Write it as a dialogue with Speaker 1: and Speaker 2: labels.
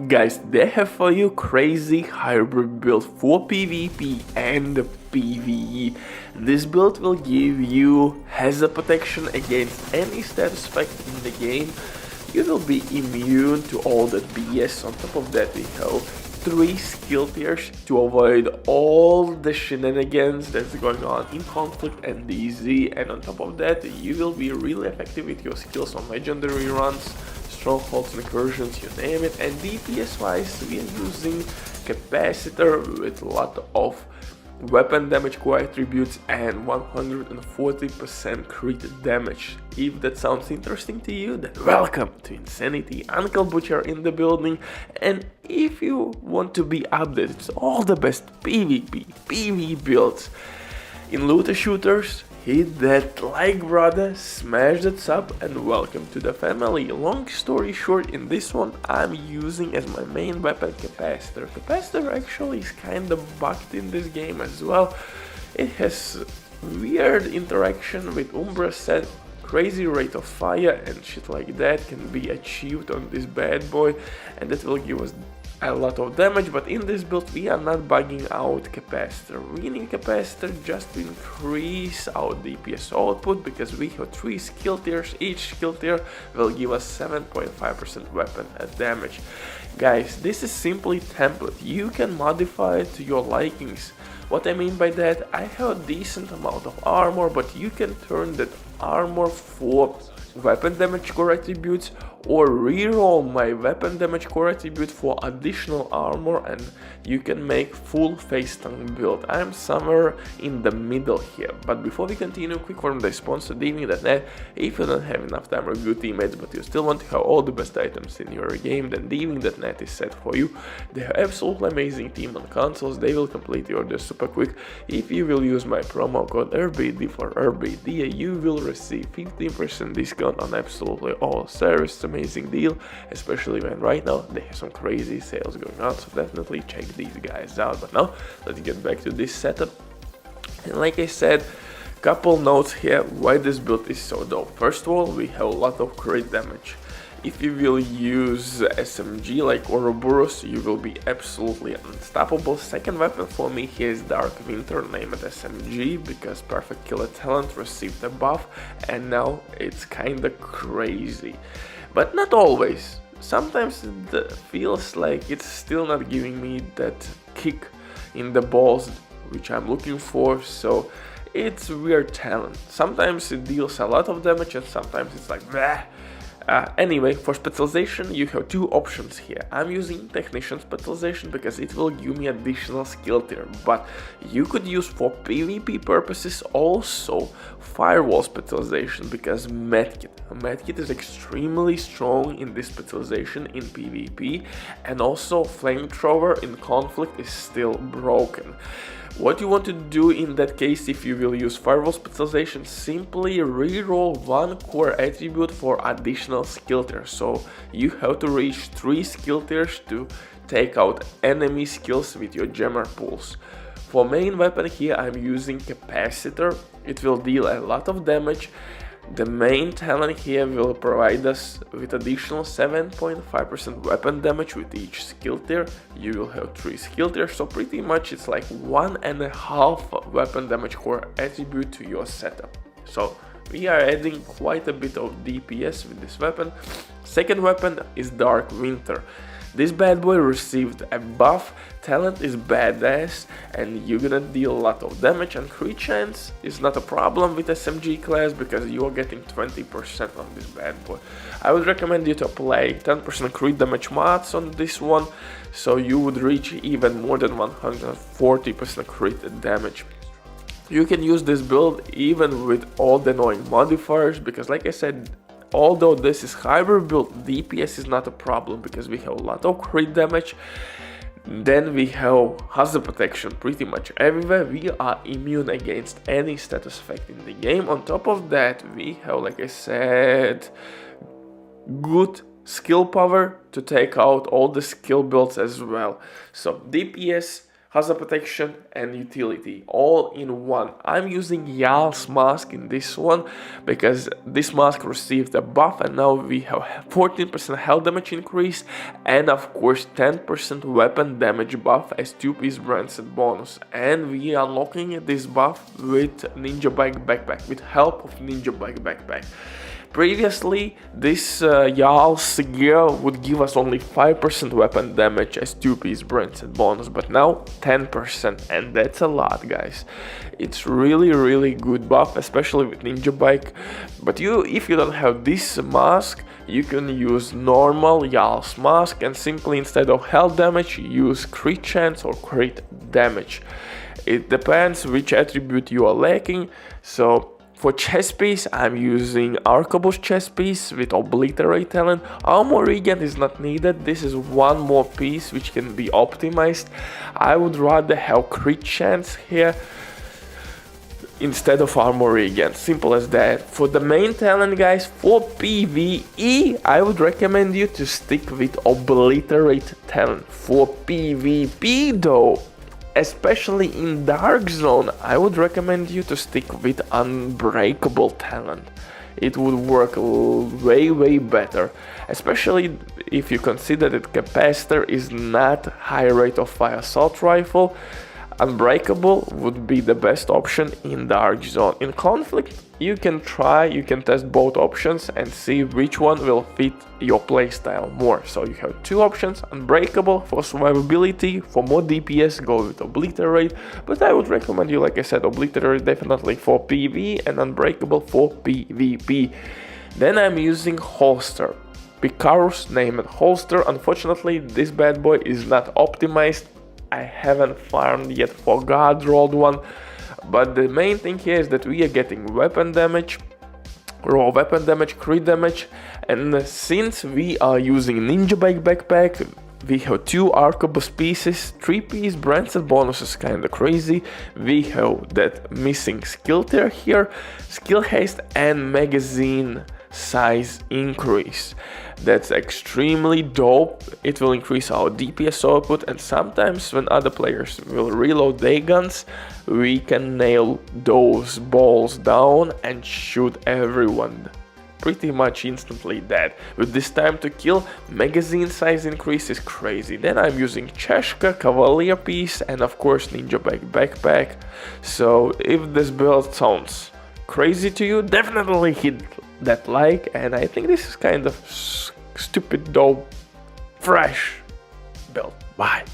Speaker 1: Guys, they have for you crazy hybrid build for PvP and PvE. This build will give you hazard protection against any status effect in the game. You will be immune to all the BS. On top of that, we have 3 skill tiers to avoid all the shenanigans that's going on in Conflict and DZ, and on top of that, you will be really effective with your skills on legendary runs, strongholds, incursions, you name it. And DPS wise, we are using Capacitor with a lot of weapon damage core attributes and 140% crit damage. If that sounds interesting to you, then welcome to Insanity, Uncle Butcher in the building. And if you want to be updated to all the best PvP, PvE builds in looter shooters, hit that like, brother, smash that sub, and welcome to the family. Long story short, in this one I'm using as my main weapon Capacitor. Capacitor actually is kinda bugged in this game as well. It has weird interaction with Umbra set, crazy rate of fire and shit like that can be achieved on this bad boy, and that will give us a lot of damage. But in this build we are not bugging out Capacitor. We need Capacitor just to increase our DPS output, because we have 3 skill tiers. Each skill tier will give us 7.5% weapon damage. Guys, this is simply template. You can modify it to your likings. What I mean by that, I have a decent amount of armor, but you can turn that armor for weapon damage core attributes, or reroll my weapon damage core attribute for additional armor, and you can make full face tank build. I'm somewhere in the middle here. But before we continue, quick from the sponsor Diving.net. If you don't have enough time or good teammates but you still want to have all the best items in your game, then Diving.net is set for you. They have absolutely amazing team on consoles. They will complete your order super quick. If you will use my promo code RBD for RBD, you will receive 15% discount on absolutely all service. Amazing deal, especially when right now they have some crazy sales going on, so definitely check these guys out. But now let's get back to this setup. And like I said, couple notes here why this build is so dope. First of all, we have a lot of crit damage. If you will use SMG like Ouroboros, you will be absolutely unstoppable. Second weapon for me here is Dark Winter, named SMG, because Perfect Killer Talent received a buff, and now it's kinda crazy. But not always. Sometimes it feels like it's still not giving me that kick in the balls which I'm looking for, so it's weird talent. Sometimes it deals a lot of damage and sometimes it's like bleh. Anyway, for specialization you have 2 options here. I'm using Technician specialization because it will give me additional skill tier, but you could use for PvP purposes also Firewall specialization, because Medkit is extremely strong in this specialization in PvP, and also Flamethrower in Conflict is still broken. What you want to do in that case, if you will use Firewall specialization, simply reroll 1 core attribute for additional skill tier. So you have to reach 3 skill tiers to take out enemy skills with your jammer pulls. For main weapon here I'm using Capacitor. It will deal a lot of damage. The main talent here will provide us with additional 7.5% weapon damage with each skill tier. You will have 3 skill tiers, so pretty much it's like 1.5 weapon damage core attribute to your setup. So we are adding quite a bit of DPS with this weapon. Second weapon is Dark Winter. This bad boy received a buff, talent is badass, and you're gonna deal a lot of damage, and crit chance is not a problem with SMG class because you are getting 20% on this bad boy. I would recommend you to apply 10% crit damage mods on this one, so you would reach even more than 140% crit damage. You can use this build even with all the annoying modifiers, because like I said, although this is hybrid build, DPS is not a problem because we have a lot of crit damage. Then we have hazard protection pretty much everywhere. We are immune against any status effect in the game. On top of that, we have, like I said, good skill power to take out all the skill builds as well. So DPS hazard protection and utility all in one. I'm using Jarl's mask in this one because this mask received a buff and now we have 14% health damage increase and of course 10% weapon damage buff as 2-piece branded bonus, and we are unlocking this buff with Ninja Bike Backpack, with help of Ninja Bike Backpack. Previously, this Jarl's gear would give us only 5% weapon damage as 2-piece branded bonus, but now 10%, and that's a lot, guys. It's really good buff, especially with Ninja Bike. But if you don't have this mask, you can use normal Jarl's mask and simply instead of health damage use crit chance or crit damage. It depends which attribute you are lacking. So for chest piece, I'm using Arquebus chest piece with Obliterate talent. Armor regen is not needed. This is one more piece which can be optimized. I would rather have crit chance here instead of armor regen. Simple as that. For the main talent, guys, for PvE, I would recommend you to stick with Obliterate talent. For PvP though, especially in Dark Zone, I would recommend you to stick with Unbreakable talent. It would work way better, especially if you consider that Capacitor is not high rate of fire assault rifle. Unbreakable would be the best option in Dark Zone. In Conflict, you can test both options and see which one will fit your playstyle more. So you have two options: Unbreakable for survivability, for more DPS go with Obliterate, but I would recommend you, like I said, Obliterate definitely for PvE and Unbreakable for PvP. Then I'm using Holster. Picarus named Holster. Unfortunately, this bad boy is not optimized. I haven't farmed yet for God rolled one, but the main thing here is that we are getting weapon damage, raw weapon damage, crit damage, and since we are using Ninja Bike Backpack, we have 2 Arquebus pieces, 3-piece branded bonus is kinda crazy. We have that missing skill tier here, skill haste and magazine size increase. That's extremely dope. It will increase our DPS output, and sometimes when other players will reload their guns, we can nail those balls down and shoot everyone pretty much instantly dead. With this time to kill, magazine size increase is crazy. Then I'm using Cheshka, Cavalier piece, and of course Ninja Bike Backpack. So if this build sounds crazy to you, definitely hit that like, and I think this is kind of stupid, dope, fresh build. Bye.